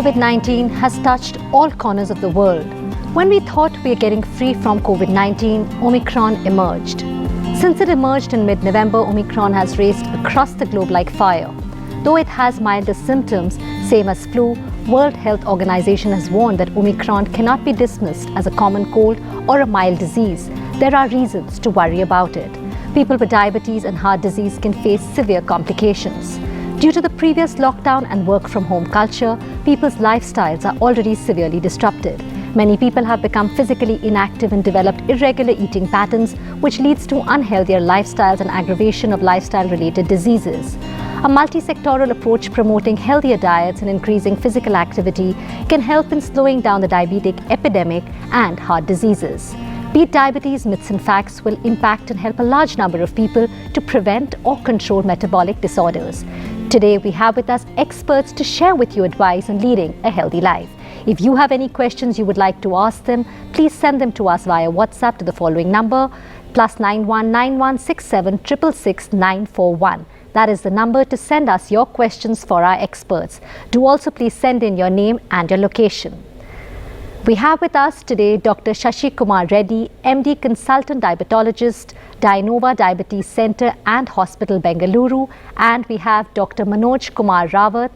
COVID-19 has touched all corners of the world. When we thought we were getting free from COVID-19, Omicron emerged. Since it emerged in mid-November, Omicron has raced across the globe like fire. Though it has milder symptoms, same as flu, World Health Organization has warned that Omicron cannot be dismissed as a common cold or a mild disease. There are reasons to worry about it. People with diabetes and heart disease can face severe complications. Due to the previous lockdown and work-from-home culture, people's lifestyles are already severely disrupted. Many people have become physically inactive and developed irregular eating patterns, which leads to unhealthier lifestyles and aggravation of lifestyle-related diseases. A multi-sectoral approach promoting healthier diets and increasing physical activity can help in slowing down the diabetic epidemic and heart diseases. Beat Diabetes Myths and Facts will impact and help a large number of people to prevent or control metabolic disorders. Today, we have with us experts to share with you advice on leading a healthy life. If you have any questions you would like to ask them, please send them to us via WhatsApp to the following number, +91 9167 666 941. That is the number to send us your questions for our experts. Do also please send in your name and your location. We have with us today Dr. Shashi Kumar Reddy, MD Consultant Diabetologist, Dynova Diabetes Center and Hospital, Bengaluru. And we have Dr. Manoj Kumar Rawat,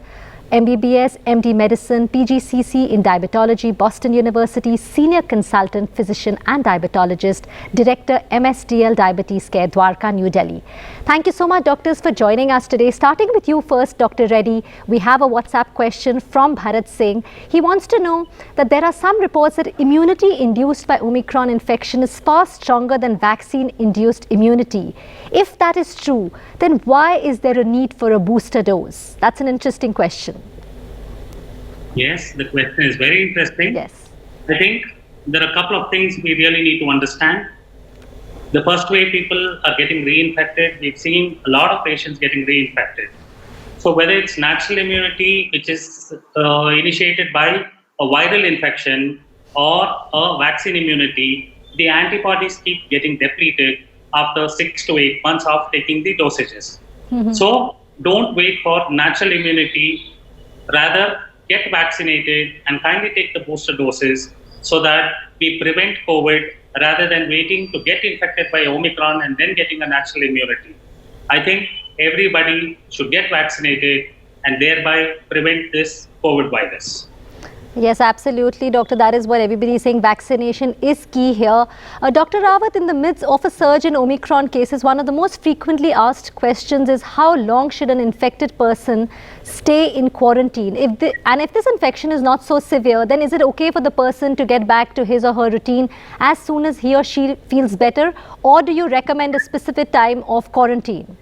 MBBS, MD Medicine, PGCC in Diabetology, Boston University, Senior Consultant Physician and Diabetologist, Director, MSDL Diabetes Care, Dwarka, New Delhi. Thank you so much, doctors, for joining us today. Starting with you first, Dr. Reddy, we have a WhatsApp question from Bharat Singh. He wants to know that there are some reports that immunity induced by Omicron infection is far stronger than vaccine-induced immunity. If that is true, then why is there a need for a booster dose? That's an interesting question. Yes, the question is very interesting. Yes. I think there are a couple of things we really need to understand. The first way people are getting reinfected, we've seen a lot of patients getting reinfected. So whether it's natural immunity, which is initiated by a viral infection, or a vaccine immunity, the antibodies keep getting depleted after 6 to 8 months of taking the dosages. So don't wait for natural immunity, rather get vaccinated and kindly take the booster doses so that we prevent COVID rather than waiting to get infected by Omicron and then getting a natural immunity. I think everybody should get vaccinated and thereby prevent this COVID virus. Yes, absolutely, Doctor. That is what everybody is saying. Vaccination is key here. Dr. Rawat, in the midst of a surge in Omicron cases, one of the most frequently asked questions is how long should an infected person stay in quarantine? If this infection is not so severe, then is it okay for the person to get back to his or her routine as soon as he or she feels better? Or do you recommend a specific time of quarantine?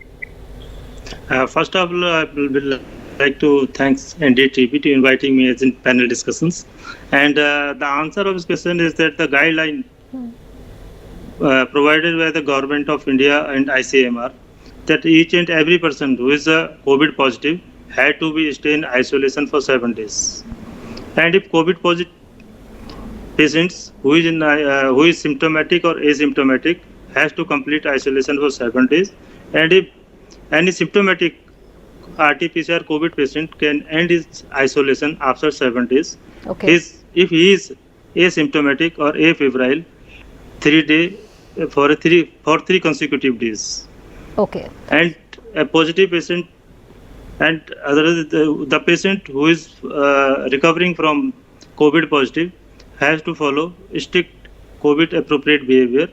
First of all, I will like to thank NDTV to inviting me as in panel discussions. And the answer of this question is that the guideline provided by the government of India and ICMR, that each and every person who is COVID positive had to be stay in isolation for 7 days. And if COVID positive patients who is symptomatic or asymptomatic has to complete isolation for 7 days. And if any symptomatic RT-PCR COVID patient can end his isolation after 7 days. Okay. If he is asymptomatic or afebrile, 3 days for 3 consecutive days. Okay. And a positive patient and the patient who is recovering from COVID positive has to follow strict COVID appropriate behavior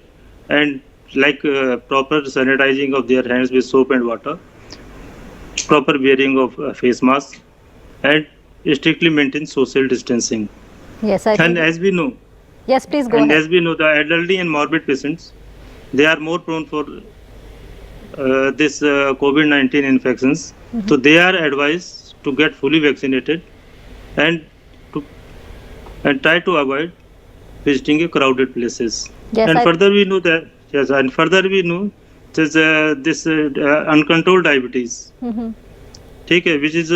and like proper sanitizing of their hands with soap and water, proper wearing of face mask, and strictly maintain social distancing. Yes, and as we know, yes, please go and ahead. as we know, the elderly and morbid patients, they are more prone for this COVID-19 infections. So they are advised to get fully vaccinated and try to avoid visiting crowded places. Yes, and further we know that this uncontrolled diabetes, which is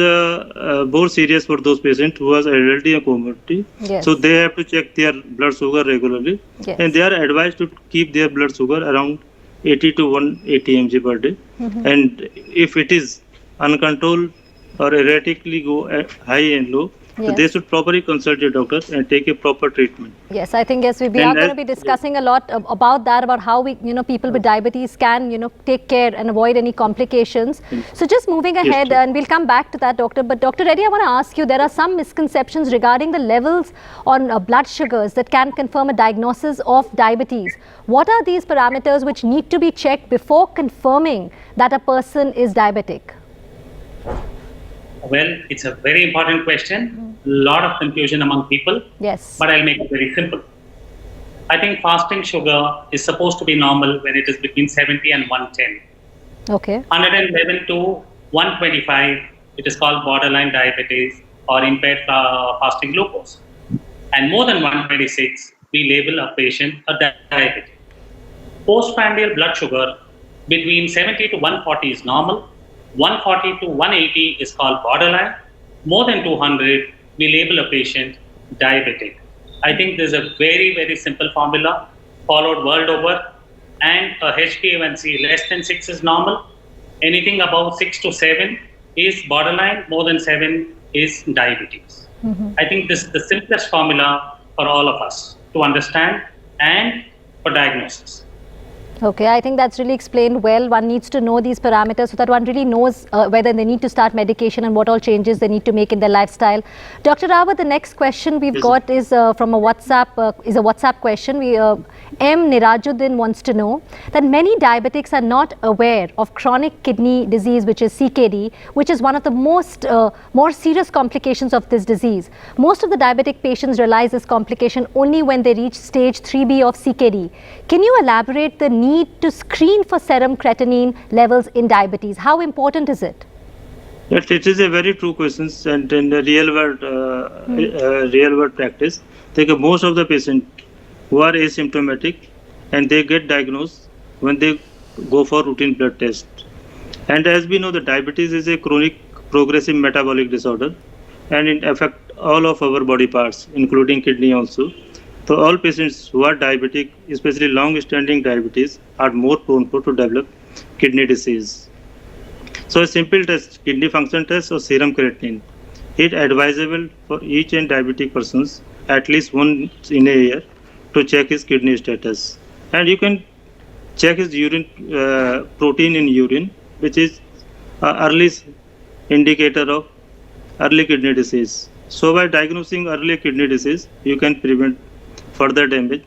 more serious for those patients who are elderly and comorbidity. Yes. So they have to check their blood sugar regularly. Yes. And they are advised to keep their blood sugar around 80 to 180 mg per day. And if it is uncontrolled or erratically go high and low, So they should properly consult your doctor and take a proper treatment. Yes, I think we are going to be discussing a lot about that, about how we, people with diabetes can, take care and avoid any complications. So just moving ahead, and we'll come back to that, doctor. But Dr. Reddy, I want to ask you, there are some misconceptions regarding the levels on blood sugars that can confirm a diagnosis of diabetes. What are these parameters which need to be checked before confirming that a person is diabetic? Well, it's a very important question. A lot of confusion among people. Yes. But I'll make it very simple. I think fasting sugar is supposed to be normal when it is between 70 and 110. Okay. 111 to 125, it is called borderline diabetes or impaired fasting glucose. And more than 126, we label a patient a diabetic. Postprandial blood sugar between 70 to 140 is normal. 140 to 180 is called borderline. More than 200, we label a patient diabetic. I think there's a very, very simple formula followed world over. And a HbA1c less than 6 is normal. Anything above 6 to 7 is borderline. More than 7 is diabetes. I think this is the simplest formula for all of us to understand and for diagnosis. Okay, I think that's really explained well. One needs to know these parameters so that one really knows whether they need to start medication and what all changes they need to make in their lifestyle. Dr. Rawat, the next question we've got is from a WhatsApp question. M. Nirajuddin wants to know that many diabetics are not aware of chronic kidney disease, which is CKD, which is one of the more serious complications of this disease. Most of the diabetic patients realize this complication only when they reach stage 3B of CKD. Can you elaborate the need to screen for serum creatinine levels in diabetes? How important is it? Yes, it is a very true question, and in the real world practice, most of the patients who are asymptomatic and they get diagnosed when they go for routine blood test. And as we know, the diabetes is a chronic progressive metabolic disorder, and it affects all of our body parts, including kidney also. So all patients who are diabetic, especially long-standing diabetes, are more prone to develop kidney disease. So a simple test, kidney function test or serum creatinine, is advisable for each and diabetic persons at least once in a year to check his kidney status. And you can check his urine protein in urine, which is an early indicator of early kidney disease. So by diagnosing early kidney disease, you can prevent further damage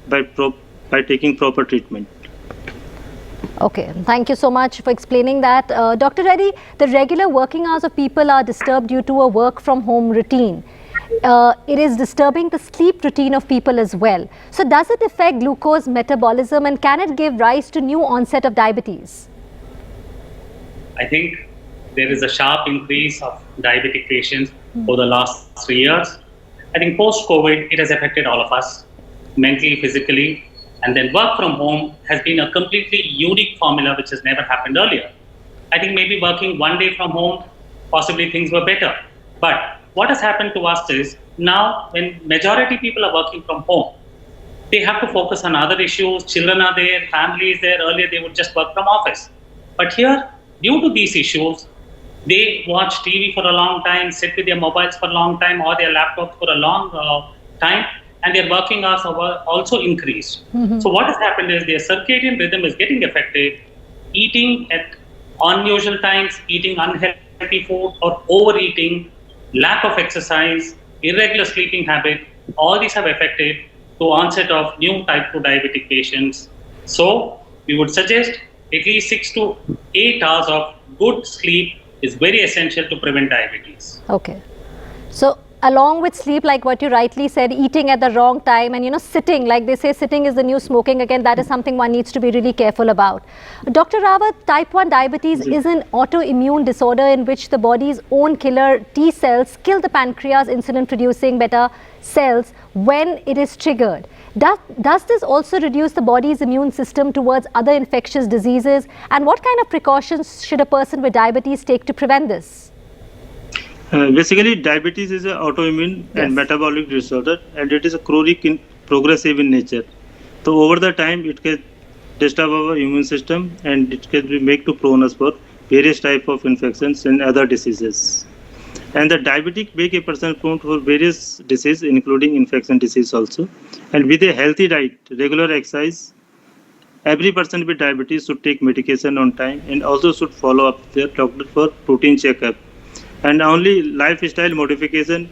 by taking proper treatment. Okay, thank you so much for explaining that. Dr. Reddy, the regular working hours of people are disturbed due to a work from home routine. It is disturbing the sleep routine of people as well. So does it affect glucose metabolism, and can it give rise to new onset of diabetes? I think there is a sharp increase of diabetic patients over the last 3 years. I think post-COVID, it has affected all of us, mentally, physically, and then work from home has been a completely unique formula which has never happened earlier. I think maybe working one day from home, possibly things were better. But what has happened to us is now when majority people are working from home, they have to focus on other issues. Children are there, family is there. Earlier, they would just work from office. But here, due to these issues, they watch TV for a long time, sit with their mobiles for a long time or their laptops for a long time, and their working hours have also increased. So what has happened is their circadian rhythm is getting affected, eating at unusual times, eating unhealthy food or overeating, lack of exercise, irregular sleeping habit, all these have affected the onset of new type 2 diabetic patients. So we would suggest at least 6 to 8 hours of good sleep is very essential to prevent diabetes. Okay. So along with sleep, like what you rightly said, eating at the wrong time and sitting, like they say sitting is the new smoking again, that is something one needs to be really careful about. Dr. Rawat, type 1 diabetes is an autoimmune disorder in which the body's own killer T cells kill the pancreas insulin producing beta cells when it is triggered. Does this also reduce the body's immune system towards other infectious diseases? And what kind of precautions should a person with diabetes take to prevent this? Basically, diabetes is an autoimmune and metabolic disorder, and it is a chronic progressive in nature. So over the time, it can disturb our immune system, and it can be make to prone us for various type of infections and other diseases. And the diabetic make a person prone for various diseases, including infection disease also. And with a healthy diet, regular exercise, every person with diabetes should take medication on time and also should follow up their doctor for routine checkup. And only lifestyle modification,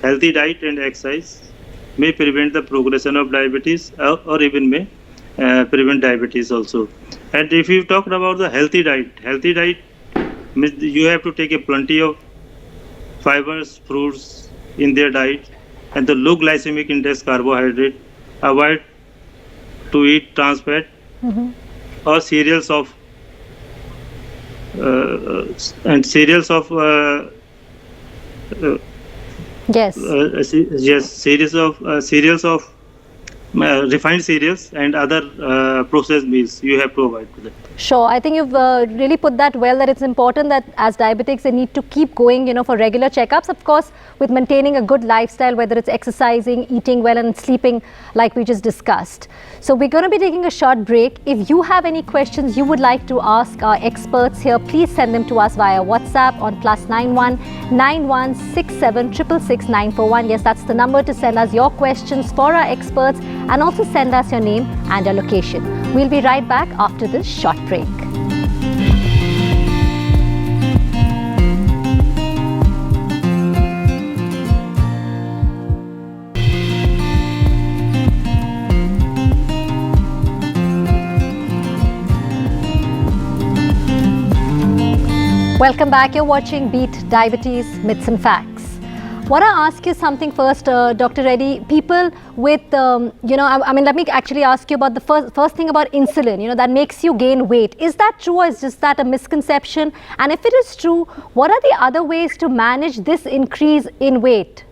healthy diet and exercise may prevent the progression of diabetes or even may prevent diabetes also. And if you talk about the healthy diet means you have to take a plenty of fibers, fruits in their diet, and the low glycemic index carbohydrate. Avoid to eat trans fat or cereals of Yes. Cereals of refined cereals and other processed meals. You have to avoid that. Sure. I think you've really put that well, that it's important that as diabetics they need to keep going, for regular checkups, of course, with maintaining a good lifestyle, whether it's exercising, eating well and sleeping like we just discussed. So we're going to be taking a short break. If you have any questions you would like to ask our experts here, please send them to us via WhatsApp on +91 9167 666 941. Yes, that's the number to send us your questions for our experts, and also send us your name and your location. We'll be right back after this short break. Welcome back. You're watching Beat Diabetes Myths and Facts. Want to ask you something first, Dr. Reddy. People with, let me actually ask you about the first thing about insulin, that makes you gain weight. Is that true, or is just that a misconception? And if it is true, what are the other ways to manage this increase in weight?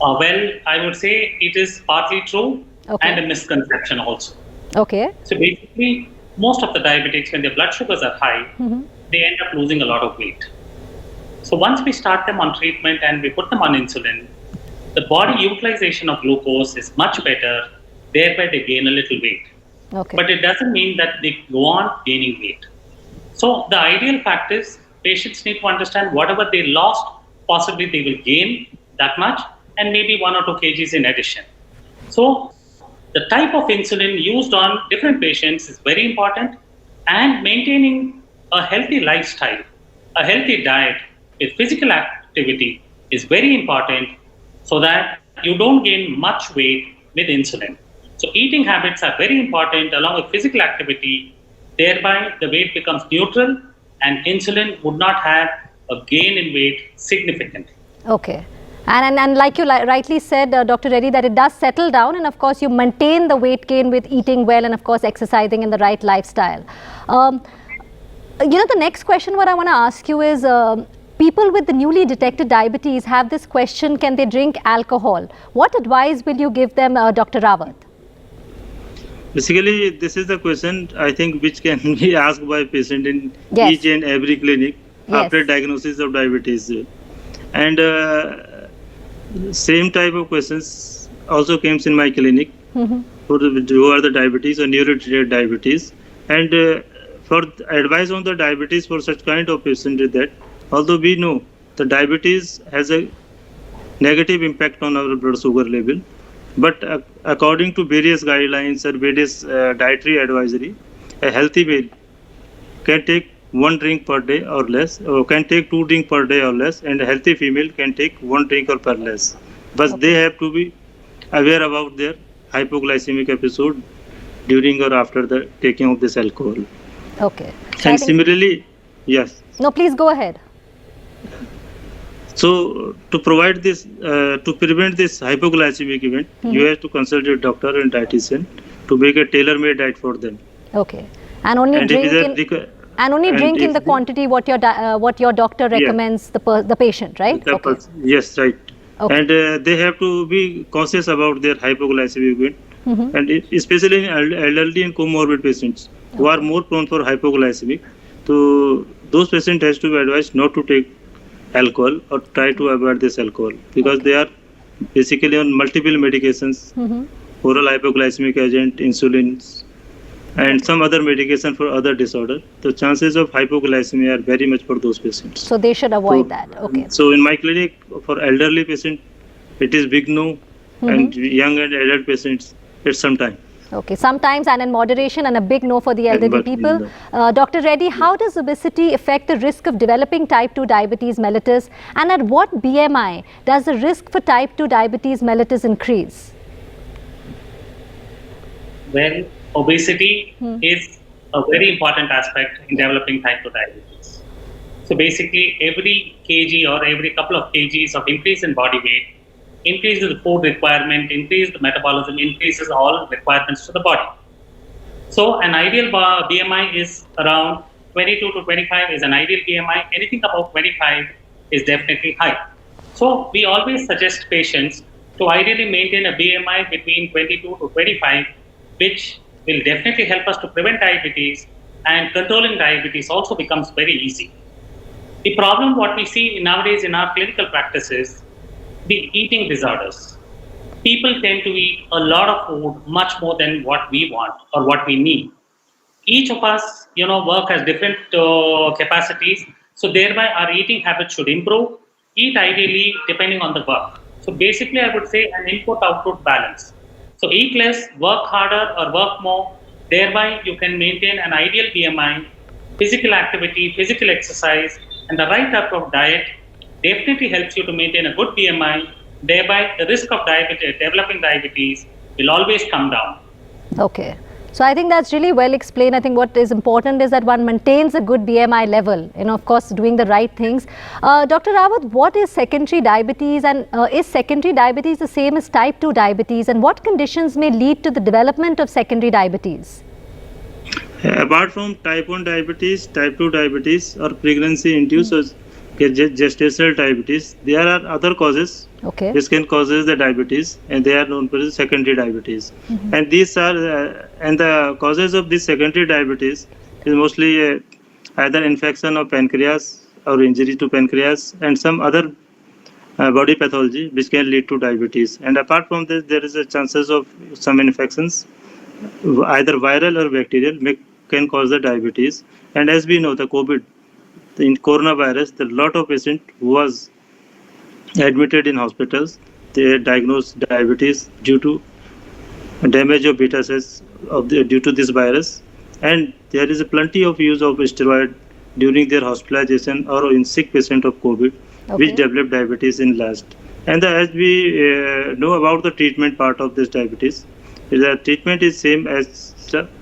Well, I would say it is partly true and a misconception also. Okay. So basically, most of the diabetics, when their blood sugars are high, they end up losing a lot of weight. So once we start them on treatment and we put them on insulin, the body utilization of glucose is much better, thereby they gain a little weight. Okay. But it doesn't mean that they go on gaining weight. So the ideal fact is patients need to understand whatever they lost, possibly they will gain that much and maybe 1 or 2 kgs in addition. So the type of insulin used on different patients is very important, and maintaining a healthy lifestyle, a healthy diet with physical activity is very important so that you don't gain much weight with insulin. So eating habits are very important along with physical activity, thereby the weight becomes neutral and insulin would not have a gain in weight significantly. Okay. And like you rightly said, Dr. Reddy, that it does settle down, and of course you maintain the weight gain with eating well and of course exercising in the right lifestyle. The next question what I want to ask you is, people with the newly detected diabetes have this question, can they drink alcohol? What advice will you give them, Dr. Rawat? Basically, this is the question I think which can be asked by patient in each and every clinic after diagnosis of diabetes. And same type of questions also comes in my clinic for who are the diabetes or newly diabetes. And for advice on the diabetes for such kind of patient is that although we know the diabetes has a negative impact on our blood sugar level, but according to various guidelines or various dietary advisory, a healthy male can take 1 drink per day or less, or can take 2 drinks per day or less, and a healthy female can take 1 drink or per less. But they have to be aware about their hypoglycemic episode during or after the taking of this alcohol. Okay. And similarly, yes. No, please go ahead. So to provide this, to prevent this hypoglycemic event, you have to consult your doctor and dietitian to make a tailor-made diet for them. Okay. And only drink in the quantity what your doctor recommends the patient, right? Yes, right. Okay. And they have to be conscious about their hypoglycemic event, and especially in elderly and comorbid patients who are more prone for hypoglycemic. So those patients has to be advised not to take alcohol or try to avoid this alcohol, because they are basically on multiple medications, oral hypoglycemic agent, insulins, and some other medication for other disorder, the chances of hypoglycemia are very much for those patients. So they should avoid that. Okay. So in my clinic, for elderly patient, it is big no, and young and adult patients, it's sometime. Okay, sometimes and in moderation, and a big no for the elderly people. Dr. Reddy, how does obesity affect the risk of developing type 2 diabetes mellitus, and at what BMI does the risk for type 2 diabetes mellitus increase? Well, obesity is a very important aspect in developing type 2 diabetes. So basically, every kg or every couple of kgs of increase in body weight increases the food requirement, increases the metabolism, increases all requirements to the body. So an ideal BMI is around 22 to 25 is an ideal BMI. Anything above 25 is definitely high. So we always suggest patients to ideally maintain a BMI between 22 to 25, which will definitely help us to prevent diabetes, and controlling diabetes also becomes very easy. The problem what we see nowadays in our clinical practice is the eating disorders. People tend to eat a lot of food, much more than what we want or what we need. Each of us, work has different capacities, so thereby our eating habits should improve. Eat ideally depending on the work. So basically, I would say an input-output balance. So eat less, work harder or work more, thereby you can maintain an ideal BMI, physical activity, physical exercise, and the right type of diet definitely helps you to maintain a good BMI, thereby the risk of developing diabetes will always come down. Okay. So I think that's really well explained. I think what is important is that one maintains a good BMI level, of course, doing the right things. Dr. Rawat, what is secondary diabetes, and is secondary diabetes the same as type 2 diabetes, and what conditions may lead to the development of secondary diabetes? Apart from type 1 diabetes, type 2 diabetes or pregnancy-induced gestational diabetes, there are other causes which can cause the diabetes, and they are known as secondary diabetes. And these are and the causes of this secondary diabetes is mostly either infection of pancreas or injury to pancreas and some other body pathology which can lead to diabetes. And apart from this, there is a chances of some infections, either viral or bacterial, can cause the diabetes. And as we know, the COVID, in coronavirus, there are a lot of patients who was admitted in hospitals. They diagnosed diabetes due to damage of beta cells due to this virus, and there is plenty of use of steroid during their hospitalization or in sick patient of COVID, which develop diabetes in last. And as we know about the treatment part of this diabetes, the treatment is same as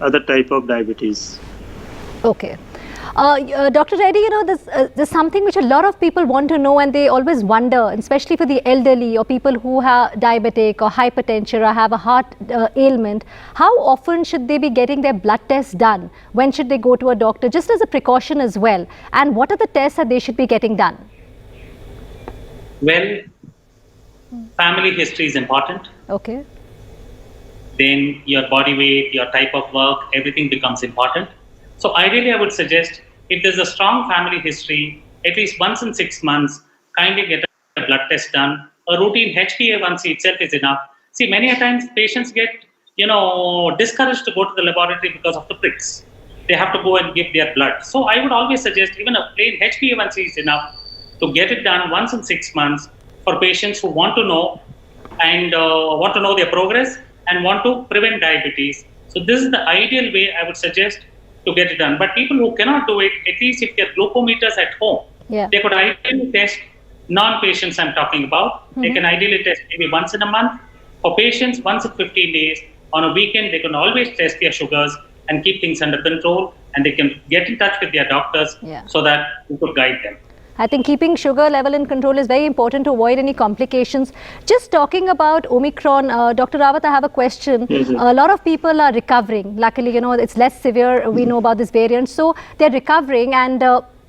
other type of diabetes. Okay. Dr. Reddy, there's something which a lot of people want to know, and they always wonder, especially for the elderly or people who are diabetic or hypertension or have a heart ailment, how often should they be getting their blood tests done? When should they go to a doctor, just as a precaution as well? And what are the tests that they should be getting done? Well, family history is important. Okay. Then your body weight, your type of work, everything becomes important. So ideally, I would suggest if there's a strong family history, at least once in 6 months, kindly get a blood test done. A routine HbA1c itself is enough. See, many a times patients get, discouraged to go to the laboratory because of the pricks. They have to go and give their blood. So I would always suggest even a plain HbA1c is enough to get it done once in 6 months for patients who want to know and want to know their progress and want to prevent diabetes. So this is the ideal way I would suggest to get it done. But people who cannot do it, at least if their glucometers at home, they could ideally test non-patients I'm talking about. They can ideally test maybe once in a month. For patients, once in 15 days. On a weekend, they can always test their sugars and keep things under control, and they can get in touch with their doctors so that we could guide them. I think keeping sugar level in control is very important to avoid any complications. Just talking about Omicron, Dr. Rawat, I have a question. A lot of people are recovering. Luckily, it's less severe. We know about this variant. So they're recovering, and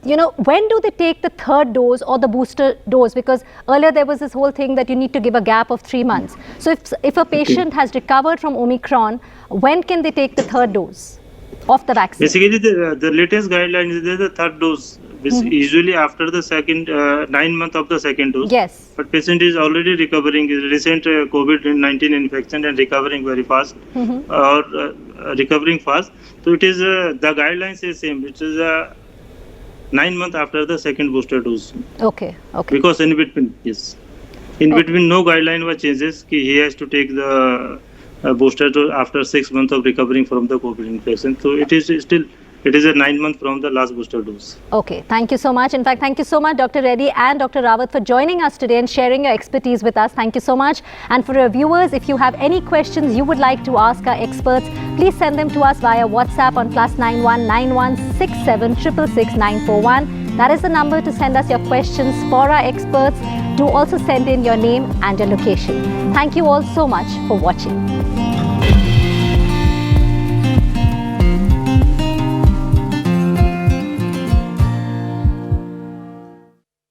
when do they take the third dose or the booster dose? Because earlier there was this whole thing that you need to give a gap of 3 months. So if a patient has recovered from Omicron, when can they take the third dose of the vaccine? Basically, the latest guideline is the third dose which usually after the second 9 months of the second dose. Yes. But patient is already recovering recent COVID-19 infection and recovering very fast or recovering fast. So it is the guidelines is same. It is 9 months after the second booster dose. Okay. Okay. Because in between, yes, in between no guideline was changes. He has to take the booster dose after 6 months of recovering from the COVID infection. So it is still. It is a 9 months from the last booster dose. Okay, thank you so much. In fact, thank you so much, Dr. Reddy and Dr. Rawat, for joining us today and sharing your expertise with us. Thank you so much. And for our viewers, if you have any questions you would like to ask our experts, please send them to us via WhatsApp on +91 91 67 666 941. That is the number to send us your questions for our experts. Do also send in your name and your location. Thank you all so much for watching.